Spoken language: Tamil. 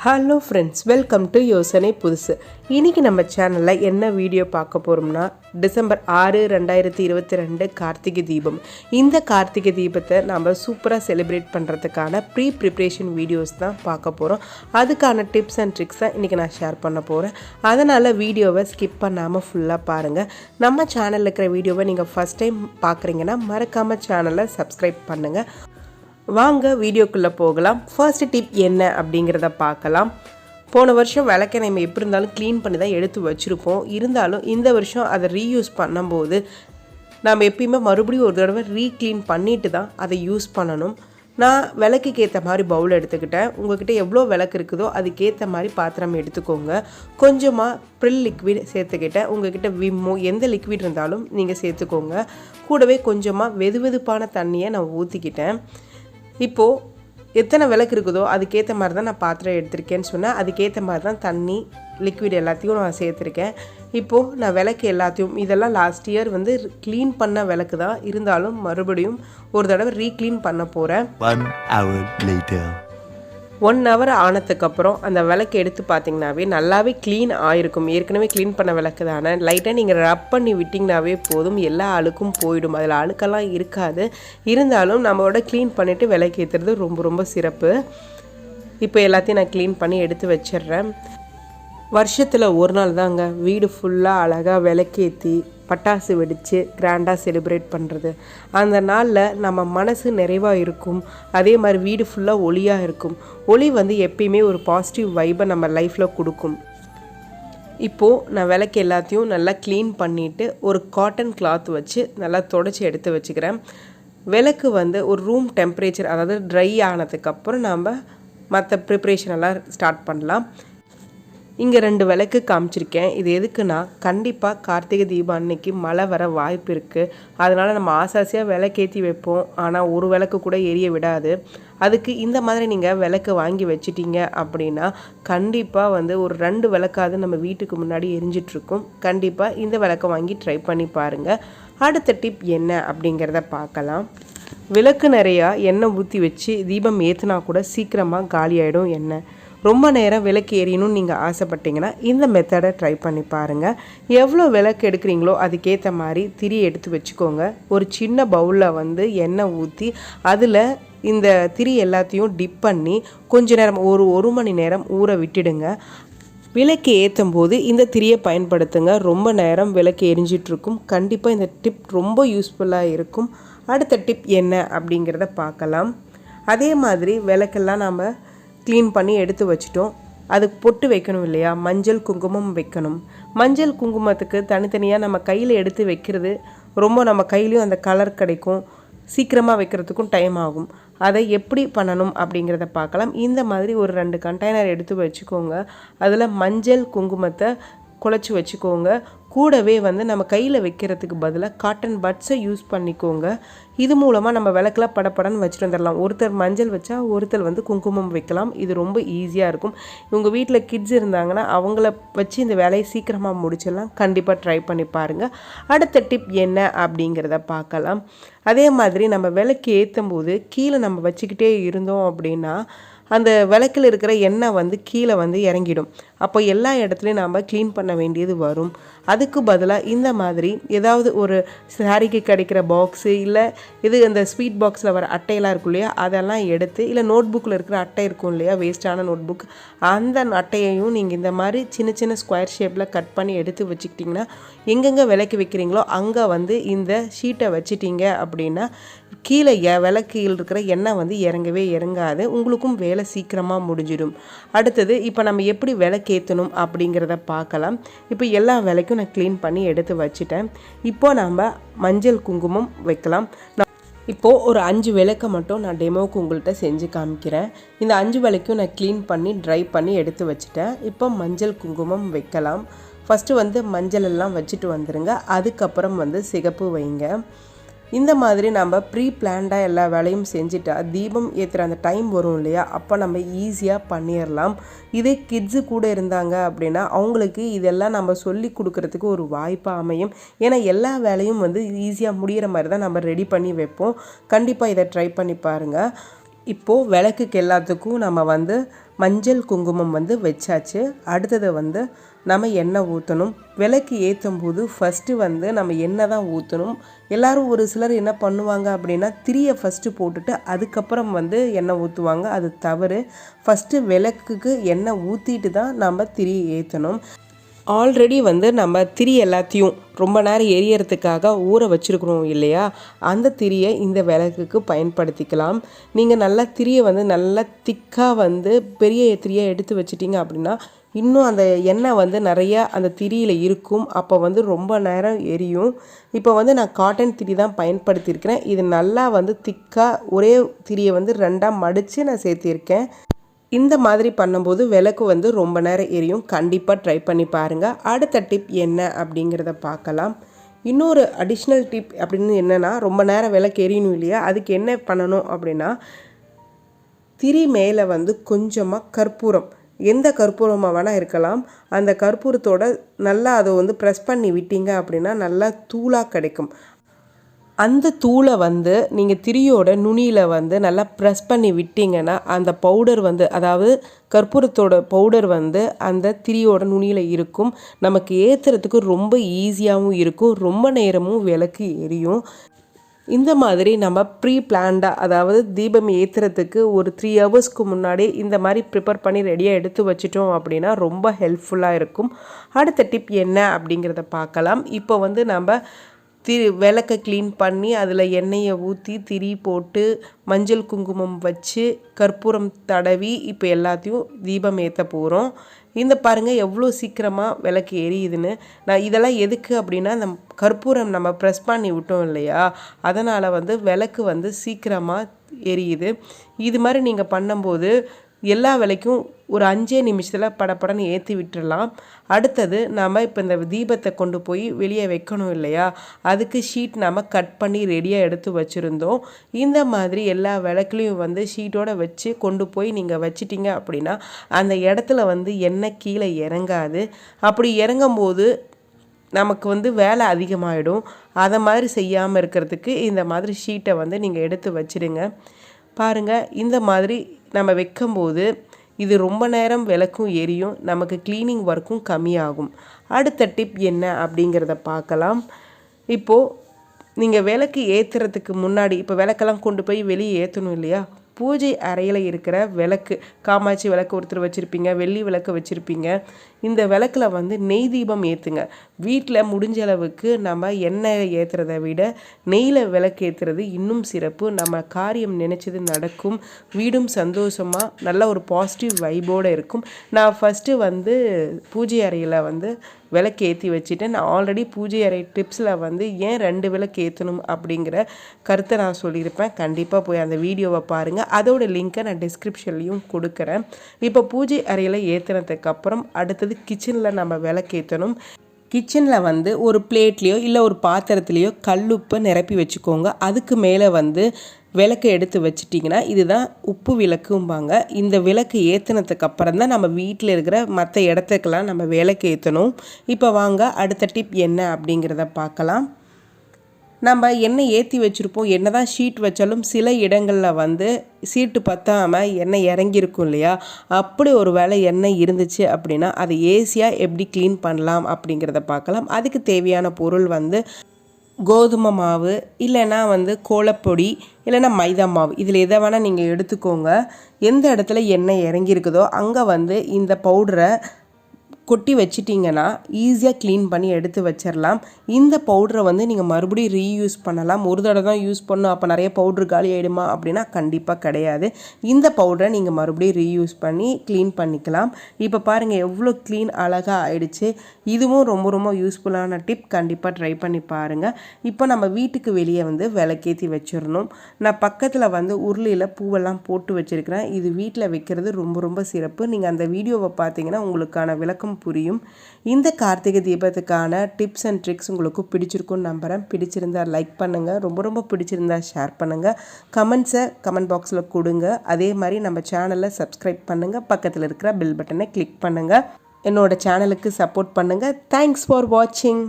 ஹலோ ஃப்ரெண்ட்ஸ், வெல்கம் டு யோசனைப்புதுசு. இன்றைக்கி நம்ம சேனலில் என்ன வீடியோ பார்க்க போகிறோம்னா, டிசம்பர் 6, 2022 கார்த்திகை தீபம். இந்த கார்த்திகை தீபத்தை நம்ம சூப்பராக செலிப்ரேட் பண்ணுறதுக்கான ப்ரிப்ரேஷன் வீடியோஸ் தான் பார்க்க போகிறோம். அதுக்கான டிப்ஸ் அண்ட் ட்ரிக்ஸ் தான் இன்றைக்கி நான் ஷேர் பண்ண போகிறேன். அதனால் வீடியோவை ஸ்கிப் பண்ணாமல் ஃபுல்லாக பாருங்கள். நம்ம சேனலில் இருக்கிற வீடியோவை நீங்கள் ஃபஸ்ட் டைம் பார்க்குறீங்கன்னா மறக்காமல் சேனலை சப்ஸ்கிரைப் பண்ணுங்கள். வாங்க வீடியோக்குள்ளே போகலாம். ஃபர்ஸ்ட் டிப் என்ன அப்படிங்கிறத பார்க்கலாம். போன வருஷம் விளக்கை நம்ம எப்படி இருந்தாலும் க்ளீன் பண்ணி தான் எடுத்து வச்சுருப்போம். இருந்தாலும் இந்த வருஷம் அதை ரீயூஸ் பண்ணும்போது நம்ம எப்பயுமே மறுபடியும் ஒரு தடவை ரீக்ளீன் பண்ணிட்டு தான் அதை யூஸ் பண்ணணும். நான் விளக்குக்கு ஏற்ற மாதிரி பவுல் எடுத்துக்கிட்டேன். உங்கள்கிட்ட எவ்வளோ விளக்கு இருக்குதோ அதுக்கேற்ற மாதிரி பாத்திரம் எடுத்துக்கோங்க. கொஞ்சமாக ப்ரில் லிக்விட் சேர்த்துக்கிட்டேன். உங்கள்கிட்ட விம்மோ எந்த லிக்விட் இருந்தாலும் நீங்கள் சேர்த்துக்கோங்க. கூடவே கொஞ்சமாக வெதுவெதுப்பான தண்ணியை நான் ஊற்றிக்கிட்டேன். இப்போது எத்தனை விளக்கு இருக்குதோ அதுக்கேற்ற மாதிரி தான் நான் பாத்திரம் எடுத்திருக்கேன்னு சொன்னேன். அதுக்கேற்ற மாதிரி தான் தண்ணி லிக்விட் எல்லாத்தையும் நான் சேர்த்துருக்கேன். இப்போது நான் விளக்கு எல்லாத்தையும் இதெல்லாம் லாஸ்ட் இயர் க்ளீன் பண்ண விளக்கு தான், இருந்தாலும் மறுபடியும் ஒரு தடவை ரீக்ளீன் பண்ண போகிறேன். 1 hour ஆனதுக்கப்புறம் அந்த விளக்கு எடுத்து பார்த்திங்கனாவே நல்லாவே க்ளீன் ஆகிருக்கும். ஏற்கனவே க்ளீன் பண்ண விளக்கு தானே, லைட்டாக நீங்கள் ரப் பண்ணி விட்டிங்கனாவே போதும், எல்லா அழுக்கும் போயிடும். அதில் அழுக்கெல்லாம் இருக்காது. இருந்தாலும் நம்மளோட க்ளீன் பண்ணிவிட்டு விளக்கு ஏற்றுறது ரொம்ப சிறப்பு. இப்போ எல்லாத்தையும் நான் க்ளீன் பண்ணி எடுத்து வச்சிடுறேன். வருஷத்தில் ஒரு நாள் தாங்க வீடு ஃபுல்லாக அழகாக விளக்கேற்றி பட்டாசு வெடித்து கிராண்டாக செலிப்ரேட் பண்ணுறது. அந்த நாளில் நம்ம மனசு நிறைவாக இருக்கும். அதே மாதிரி வீடு ஃபுல்லாக ஒளியாக இருக்கும். ஒளி எப்பயுமே ஒரு பாசிட்டிவ் வைபை நம்ம லைஃப்பில் கொடுக்கும். இப்போது நான் விளக்கு எல்லாத்தையும் நல்லா க்ளீன் பண்ணிவிட்டு ஒரு காட்டன் கிளாத் வச்சு நல்லா தொடச்சி எடுத்து வச்சுக்கிறேன். விளக்கு ஒரு ரூம் டெம்பரேச்சர், அதாவது ட்ரை ஆனதுக்கப்புறம் நம்ம மற்ற ப்ரிப்ரேஷன் எல்லாம் ஸ்டார்ட் பண்ணலாம். இங்கே 2 விளக்கு காமிச்சிருக்கேன். இது எதுக்குன்னா, கண்டிப்பாக கார்த்திகை தீபம் அன்னைக்கு மழை வர வாய்ப்பு இருக்குது. அதனால் நம்ம ஆசாசியாக விளக்கேற்றி வைப்போம், ஆனால் ஒரு விளக்கு கூட எரிய விடாது. அதுக்கு இந்த மாதிரி நீங்கள் விளக்கு வாங்கி வச்சிட்டிங்க அப்படின்னா கண்டிப்பாக ஒரு 2 விளக்காவது நம்ம வீட்டுக்கு முன்னாடி எரிஞ்சிட்ருக்கும். கண்டிப்பாக இந்த விளக்கை வாங்கி ட்ரை பண்ணி பாருங்கள். அடுத்த டிப் என்ன அப்படிங்கிறத பார்க்கலாம். விளக்கு நிறையா எண்ணெய் ஊற்றி வச்சு தீபம் ஏற்றுனா கூட சீக்கிரமாக காலியாகிடும் எண்ணெய். ரொம்ப நேரம் விளக்கு எரியணும்னு நீங்கள் ஆசைப்பட்டீங்கன்னா இந்த மெத்தடை ட்ரை பண்ணி பாருங்கள். எவ்வளோ விளக்கு எடுக்கிறீங்களோ அதுக்கேற்ற மாதிரி திரி எடுத்து வச்சுக்கோங்க. ஒரு சின்ன பவுலில் எண்ணெய் ஊற்றி அதில் இந்த திரி எல்லாத்தையும் டிப் பண்ணி கொஞ்ச நேரம் ஒரு மணி நேரம் ஊற விட்டுடுங்க. விளக்கு ஏற்றும் போது இந்த திரியை பயன்படுத்துங்க. ரொம்ப நேரம் விளக்கு எரிஞ்சிட்ருக்கும். கண்டிப்பாக இந்த டிப் ரொம்ப யூஸ்ஃபுல்லாக இருக்கும். அடுத்த டிப் என்ன அப்படிங்கிறத பார்க்கலாம். அதே மாதிரி விளக்கெல்லாம் நம்ம க்ளீன் பண்ணி எடுத்து வச்சிட்டோம். அதுக்கு பொட்டு வைக்கணும் இல்லையா, மஞ்சள் குங்குமம் வைக்கணும். மஞ்சள் குங்குமத்துக்கு தனித்தனியாக நம்ம கையில் எடுத்து வைக்கிறது நம்ம கையிலையும் அந்த கலர் கிடைக்கும். சீக்கிரமாக வைக்கிறதுக்கும் டைம் ஆகும். அதை எப்படி பண்ணணும் அப்படிங்கிறத பார்க்கலாம். இந்த மாதிரி ஒரு 2 கண்டெய்னர் எடுத்து வச்சுக்கோங்க. அதில் மஞ்சள் குங்குமத்தை குழச்சி வச்சுக்கோங்க. கூடவே நம்ம கையில் வைக்கிறதுக்கு பதிலாக காட்டன் பட்ஸை யூஸ் பண்ணிக்கோங்க. இது மூலமாக நம்ம விளக்கில் படப்படன்னு வச்சுட்டு வந்துடலாம். ஒருத்தர் மஞ்சள் வச்சா ஒருத்தர் குங்குமம் வைக்கலாம். இது ரொம்ப ஈஸியாக இருக்கும். உங்கள் வீட்டில் கிட்ஸ் இருந்தாங்கன்னா அவங்கள வச்சு இந்த வேலையை சீக்கிரமாக முடிச்சிடலாம். கண்டிப்பாக ட்ரை பண்ணி பாருங்கள். அடுத்த டிப் என்ன அப்படிங்கிறத பார்க்கலாம். அதே மாதிரி நம்ம விளக்கு ஏற்றும் போது கீழே நம்ம வச்சுக்கிட்டே இருந்தோம் அப்படின்னா அந்த விளக்கில் இருக்கிற எண்ணெய் கீழே இறங்கிடும். அப்போ எல்லா இடத்துலையும் நாம் க்ளீன் பண்ண வேண்டியது வரும். அதுக்கு பதிலாக இந்த மாதிரி ஏதாவது ஒரு சாரிக்கு கிடைக்கிற பாக்ஸு, இல்லை அந்த ஸ்வீட் பாக்ஸில் வர அட்டையெல்லாம் இருக்கும் இல்லையா, அதெல்லாம் எடுத்து, இல்லை நோட் புக்கில் இருக்கிற அட்டை இருக்கும் இல்லையா, வேஸ்ட்டான நோட் புக், அந்த அட்டையையும் நீங்கள் இந்த மாதிரி சின்ன ஸ்கொயர் ஷேப்பில் கட் பண்ணி எடுத்து வச்சுக்கிட்டிங்கன்னா எங்கெங்கே விளக்கு வைக்கிறீங்களோ அங்கே இந்த ஷீட்டை வச்சிட்டிங்க அப்படின்னா கீழே விளக்கில் இருக்கிற எண்ணெய் இறங்கவே இறங்காது. உங்களுக்கும் வேலை சீக்கிரமாக முடிஞ்சிடும். அடுத்தது இப்போ நம்ம எப்படி விளக்கேற்றணும் அப்படிங்கிறத பார்க்கலாம். இப்போ எல்லா விளக்கும் நான் க்ளீன் பண்ணி எடுத்து வச்சுட்டேன். இப்போ நம்ம மஞ்சள் குங்குமம் வைக்கலாம். இப்போது ஒரு 5 விளக்கை மட்டும் நான் டெமோவுக்கு உங்கள்கிட்ட செஞ்சு காமிக்கிறேன். இந்த 5 விளக்கையும் நான் க்ளீன் பண்ணி ட்ரை பண்ணி எடுத்து வச்சுட்டேன். இப்போ மஞ்சள் குங்குமம் வைக்கலாம். ஃபஸ்ட்டு மஞ்சள் எல்லாம் வச்சுட்டு வந்துடுங்க. அதுக்கப்புறம் சிகப்பு வைங்க. இந்த மாதிரி நம்ம ப்ரீ பிளான்டாக எல்லா வேலையும் செஞ்சுட்டா தீபம் ஏற்றுற அந்த டைம் வரும் இல்லையா, அப்போ நம்ம ஈஸியாக பண்ணிடலாம். இதே கிட்ஸு கூட இருந்தாங்க அப்படின்னா அவங்களுக்கு இதெல்லாம் நம்ம சொல்லி கொடுக்கறதுக்கு ஒரு வாய்ப்பாக அமையும். ஏன்னா எல்லா வேலையும் ஈஸியாக முடிகிற மாதிரி தான் நம்ம ரெடி பண்ணி வைப்போம். கண்டிப்பாக இதை ட்ரை பண்ணி பாருங்கள். இப்போது விளக்குக்கு எல்லாத்துக்கும் நம்ம மஞ்சள் குங்குமம் வந்து வச்சாச்சு. அடுத்தது வந்து நம்ம எண்ணெய் ஊற்றணும். விளக்கு ஏற்றும் போது ஃபஸ்ட்டு வந்து நம்ம எண்ணெய் தான் ஊற்றணும். எல்லோரும் ஒரு சிலர் என்ன பண்ணுவாங்க அப்படின்னா திரியை ஃபஸ்ட்டு போட்டுட்டு அதுக்கப்புறம் வந்து எண்ணெய் ஊற்றுவாங்க. அது தவறு. ஃபஸ்ட்டு விளக்குக்கு எண்ணெய் ஊற்றிட்டு தான் நம்ம திரி ஏற்றணும். ஆல்ரெடி வந்து நம்ம திரி எல்லாத்தையும் ரொம்ப நேரம் எரியறதுக்காக ஊற வச்சுருக்குறோம் இல்லையா, அந்த திரியை இந்த விளக்குக்கு பயன்படுத்திக்கலாம். நீங்கள் நல்லா திரியை வந்து நல்லா திக்காக வந்து பெரிய திரியை எடுத்து வச்சிட்டிங்க அப்படின்னா இன்னும் அந்த எண்ணெய் வந்து நிறையா அந்த திரியில் இருக்கும். அப்போ வந்து ரொம்ப நேரம் எரியும். இப்போ வந்து நான் காட்டன் திரி தான் பயன்படுத்தியிருக்கிறேன். இது நல்லா வந்து திக்காக ஒரே திரியை வந்து 2ஆக மடித்து நான் சேர்த்திருக்கேன். இந்த மாதிரி பண்ணும்போது விளக்கு வந்து ரொம்ப நேரம் எரியும். கண்டிப்பாக ட்ரை பண்ணி பாருங்கள். அடுத்த டிப் என்ன அப்படிங்கிறத பார்க்கலாம். இன்னொரு அடிஷ்னல் டிப் அப்படின்னு என்னென்னா, ரொம்ப நேரம் விளக்கு எரியணும் இல்லையா, அதுக்கு என்ன பண்ணணும் அப்படின்னா திரி மேலே வந்து கொஞ்சமாக கற்பூரம், எந்த கற்பூரமாக வேணால் இருக்கலாம், அந்த கற்பூரத்தோட நல்லா அதை வந்து ப்ரெஸ் பண்ணி விட்டீங்க அப்படின்னா நல்லா தூளாக கிடைக்கும். அந்த தூளை வந்து நீங்கள் திரியோட நுனியில் வந்து நல்லா ப்ரெஸ் பண்ணி விட்டிங்கன்னா அந்த பவுடர் வந்து, அதாவது கற்பூரத்தோட பவுடர் வந்து அந்த திரியோட நுனியில் இருக்கும். நமக்கு ஏற்றுறதுக்கு ரொம்ப ஈஸியாகவும் இருக்கும். ரொம்ப நேரமும் விளக்கு எரியும். இந்த மாதிரி நம்ம ப்ரீ பிளான்டாக, அதாவது தீபம் ஏற்றுறதுக்கு ஒரு 3 ஹவர்ஸ்க்கு முன்னாடி இந்த மாதிரி ப்ரிப்பேர் பண்ணி ரெடியாக எடுத்து வச்சிட்டோம் அப்படின்னா ரொம்ப ஹெல்ப்ஃபுல்லாக இருக்கும். அடுத்த டிப் என்ன அப்படிங்கிறத பார்க்கலாம். இப்போ வந்து நம்ம விளக்கை க்ளீன் பண்ணி அதில் எண்ணெயை ஊற்றி திரி போட்டு மஞ்சள் குங்குமம் வச்சு கற்பூரம் தடவி இப்போ எல்லாத்தையும் தீபம் ஏற்ற போகிறோம். இந்த பாருங்கள் எவ்வளோ சீக்கிரமாக விளக்கு எரியுதுன்னு. நான் இதெல்லாம் எதுக்கு அப்படின்னா, கற்பூரம் நம்ம ப்ரெஸ் பண்ணி விட்டோம் இல்லையா, அதனால் வந்து விளக்கு வந்து சீக்கிரமாக எரியுது. இது மாதிரி நீங்கள் பண்ணும்போது எல்லா விளக்கும் ஒரு 5 நிமிஷத்தில் படப்படன்னு ஏற்றி விட்டுடலாம். அடுத்தது நாம் இப்போ இந்த தீபத்தை கொண்டு போய் வெளியே வைக்கணும் இல்லையா, அதுக்கு ஷீட் நாம் கட் பண்ணி ரெடியாக எடுத்து வச்சுருந்தோம். இந்த மாதிரி எல்லா விளக்குலையும் வந்து ஷீட்டோடு வச்சு கொண்டு போய் நீங்கள் வச்சிட்டிங்க அப்படின்னா அந்த இடத்துல வந்து எண்ணெய் கீழே இறங்காது. அப்படி இறங்கும்போது நமக்கு வந்து வேலை அதிகமாகிடும். அதை மாதிரி செய்யாமல் இருக்கிறதுக்கு இந்த மாதிரி ஷீட்டை வந்து நீங்கள் எடுத்து வச்சிடுங்க. பாருங்கள், இந்த மாதிரி நம்ம வைக்கும்போது இது ரொம்ப நேரம் விளக்கும் எரியும், நமக்கு க்ளீனிங் ஒர்க்கும் கம்மியாகும். அடுத்த டிப் என்ன அப்படிங்கிறத பார்க்கலாம். இப்போது நீங்கள் விளக்கு ஏற்றுறதுக்கு முன்னாடி, இப்போ விளக்கெல்லாம் கொண்டு போய் வெளியே ஏற்றணும் இல்லையா, பூஜை அறையில் இருக்கிற விளக்கு, காமாட்சி விளக்கு ஒருத்தர் வச்சுருப்பீங்க, வெள்ளி விளக்கு வச்சுருப்பீங்க, இந்த விளக்கில் வந்து நெய் தீபம் ஏற்றுங்க. வீட்டில் முடிஞ்ச அளவுக்கு நம்ம எண்ணெய் ஏற்றுறதை விட நெய்யில் விளக்கு ஏற்றுறது இன்னும் சிறப்பு. நம்ம காரியம் நினச்சது நடக்கும். வீடும் சந்தோஷமாக நல்ல ஒரு பாசிட்டிவ் வைபோடு இருக்கும். நான் ஃபஸ்ட்டு வந்து பூஜை அறையில் வந்து விளக்கு ஏற்றி வச்சுட்டேன். நான் ஆல்ரெடி பூஜை அறை டிப்ஸில் வந்து ஏன் 2 விளக்கு ஏற்றணும் அப்படிங்கிற கருத்தை நான் சொல்லியிருப்பேன். கண்டிப்பாக போய் அந்த வீடியோவை பாருங்கள். அதோட லிங்க்கை நான் டிஸ்கிரிப்ஷன்லேயும் கொடுக்குறேன். இப்போ பூஜை அறையில் ஏற்றினதுக்கப்புறம் அடுத்தது கிச்சனில் நம்ம விளக்கு ஏற்றணும். கிச்சனில் வந்து ஒரு பிளேட்லேயோ இல்லை ஒரு பாத்திரத்துலேயோ கல்லுப்பை நிரப்பி வச்சுக்கோங்க. அதுக்கு மேலே வந்து விளக்கு எடுத்து வச்சிட்டிங்கன்னா இதுதான் உப்பு விளக்கும்பாங்க. இந்த விளக்கு ஏற்றினதுக்கு அப்புறம் தான் நம்ம வீட்டில் இருக்கிற மற்ற இடத்துக்கெல்லாம் நம்ம விளக்கு ஏற்றணும். இப்போ வாங்க அடுத்த டிப் என்ன அப்படிங்கிறத பார்க்கலாம். நம்ம எண்ணெய் ஏற்றி வச்சுருப்போம். என்ன தான் ஷீட் வச்சாலும் சில இடங்களில் வந்து சீட்டு பற்றாமல் எண்ணெய் இறங்கியிருக்கும் இல்லையா, அப்படி ஒரு வேளை எண்ணெய் இருந்துச்சு அப்படின்னா அதை ஈஸியாக எப்படி க்ளீன் பண்ணலாம் அப்படிங்கிறத பார்க்கலாம். அதுக்கு தேவையான பொருள் வந்து கோதுமை மாவு, இல்லைன்னா வந்து கோலப்பொடி, இல்லைன்னா மைதா மாவு, இதில் எதை வேணால் நீங்கள் எடுத்துக்கோங்க. எந்த இடத்துல எண்ணெய் இறங்கியிருக்குதோ அங்கே வந்து இந்த பவுடரை கொட்டி வச்சிட்டிங்கன்னா ஈஸியாக க்ளீன் பண்ணி எடுத்து வச்சிடலாம். இந்த பவுடரை வந்து நீங்கள் மறுபடியும் ரீயூஸ் பண்ணலாம். ஒரு தடவை தான் யூஸ் பண்ணணும், அப்போ நிறைய பவுட்ரு காலி ஆகிடுமா அப்படின்னா கண்டிப்பாக கிடையாது. இந்த பவுடரை நீங்கள் மறுபடியும் ரீயூஸ் பண்ணி க்ளீன் பண்ணிக்கலாம். இப்போ பாருங்கள் எவ்வளோ க்ளீன் அழகாக ஆகிடுச்சு. இதுவும் ரொம்ப ரொம்ப யூஸ்ஃபுல்லான டிப். கண்டிப்பாக ட்ரை பண்ணி பாருங்கள். இப்போ நம்ம வீட்டுக்கு வெளியே வந்து விளக்கேற்றி வச்சிடணும். நான் பக்கத்தில் வந்து உருளியில் பூவெல்லாம் போட்டு வச்சுருக்கிறேன். இது வீட்டில் வைக்கிறது ரொம்ப ரொம்ப சிறப்பு. நீங்கள் அந்த வீடியோவை பார்த்தீங்கன்னா உங்களுக்கான விளக்கம் புரியும். இந்த கார்த்திகை தீபத்துக்கான டிப்ஸ் அண்ட் ட்ரிக்ஸ் உங்களுக்கு பிடிச்சிருக்குன்னு நம்புகிறேன். பிடிச்சிருந்தா லைக் பண்ணுங்கள், ரொம்ப ரொம்ப பிடிச்சிருந்தா ஷேர் பண்ணுங்கள், கமெண்ட்ஸை கமெண்ட் பாக்ஸில் கொடுங்க. அதே மாதிரி நம்ம சேனலை சப்ஸ்கிரைப் பண்ணுங்கள், பக்கத்தில் இருக்கிற பெல் பட்டனை கிளிக் பண்ணுங்கள். என்னோட சேனலுக்கு சப்போர்ட் பண்ணுங்கள். தேங்க்ஸ் ஃபார் வாட்சிங்.